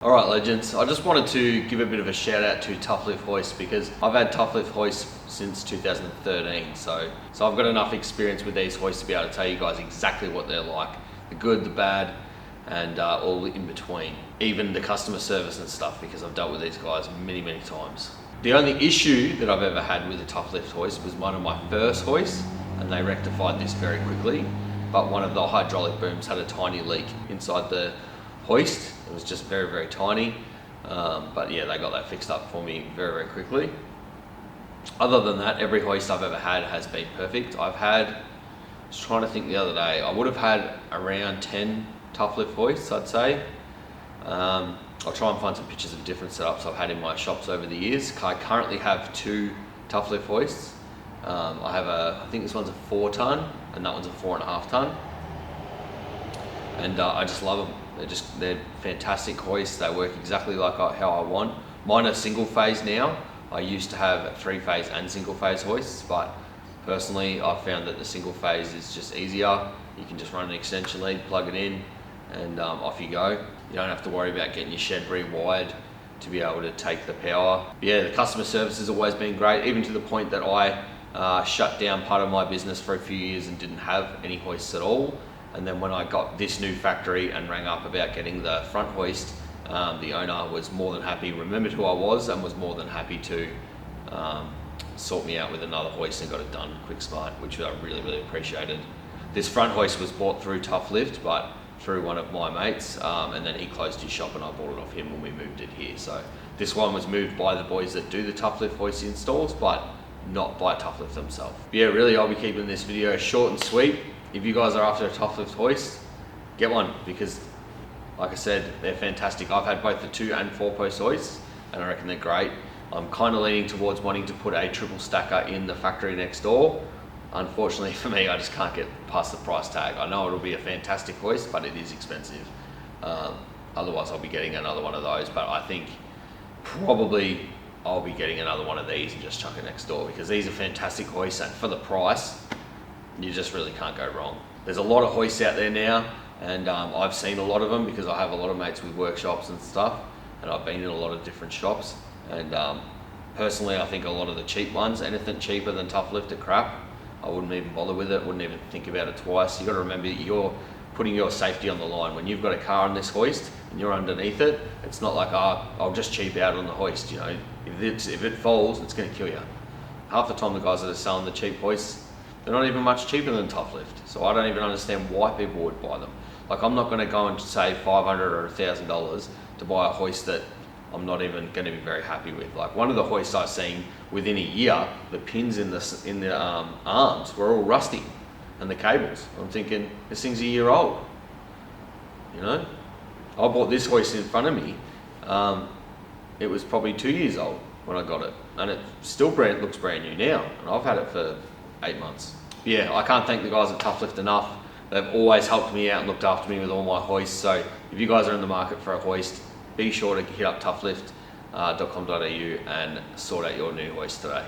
Alright legends, I just wanted to give a bit of a shout out to Tufflift hoist because I've had Tufflift hoist since 2013, so I've got enough experience with these hoists to be able to tell you guys exactly what they're like, the good, the bad, and all in between. Even the customer service and stuff, because I've dealt with these guys many times. The only issue that I've ever had with a Tufflift hoist was one of my first hoists, and they rectified this very quickly, but one of the hydraulic booms had a tiny leak inside the hoist. It was just very tiny, but yeah, they got that fixed up for me very quickly. Other than that, every hoist I've ever had has been perfect. I was trying to think the other day, I would have had around 10 Tufflift hoists, I'd say. I'll try and find some pictures of different setups I've had in my shops over the years. I currently have 2 Tufflift hoists. I have I think this one's a 4 ton and that one's a 4.5 ton. And I just love them. They're fantastic hoists. They work exactly like how I want. Mine are single phase now. I used to have 3-phase and single phase hoists, but personally I've found that the single phase is just easier. You can just run an extension lead, plug it in, and off you go. You don't have to worry about getting your shed rewired to be able to take the power. But yeah, the customer service has always been great, even to the point that I shut down part of my business for a few years and didn't have any hoists at all. And then when I got this new factory and rang up about getting the front hoist, the owner was more than happy, remembered who I was, and was more than happy to sort me out with another hoist and got it done quick smart, which I really appreciated. This front hoist was bought through Tufflift, but through one of my mates, and then he closed his shop and I bought it off him when we moved it here. So this one was moved by the boys that do the Tufflift hoist installs, but not by Tufflift themselves. But yeah, really I'll be keeping this video short and sweet. If you guys are after a Tufflift hoist, get one, because like I said, they're fantastic. I've had both the 2 and 4 post hoists and I reckon they're great. I'm kind of leaning towards wanting to put a triple stacker in the factory next door. Unfortunately for me, I just can't get past the price tag. I know it'll be a fantastic hoist, but it is expensive. Otherwise I'll be getting another one of those, but I think probably I'll be getting another one of these and just chuck it next door, because these are fantastic hoists, and for the price, you just really can't go wrong. There's a lot of hoists out there now, and I've seen a lot of them because I have a lot of mates with workshops and stuff, and I've been in a lot of different shops, and personally I think a lot of the cheap ones, anything cheaper than Tufflift are crap. I wouldn't even bother with it, wouldn't even think about it twice. You got to remember that you're putting your safety on the line. When you've got a car on this hoist and you're underneath it, it's not like, I'll just cheap out on the hoist. You know, if it falls, it's going to kill you. Half the time the guys that are selling the cheap hoists, they're not even much cheaper than Tufflift. So I don't even understand why people would buy them. Like, I'm not going to go and save $500 or $1,000 to buy a hoist that I'm not even going to be very happy with. Like, one of the hoists I've seen within a year, the pins in the arms were all rusty, and the cables. I'm thinking, this thing's a year old. You know, I bought this hoist in front of me. It was probably 2 years old when I got it, and it still looks brand new now, and I've had it for 8 months. But yeah, I can't thank the guys at Tufflift enough. They've always helped me out and looked after me with all my hoists. So if you guys are in the market for a hoist, be sure to hit up tufflift.com.au and sort out your new hoist today.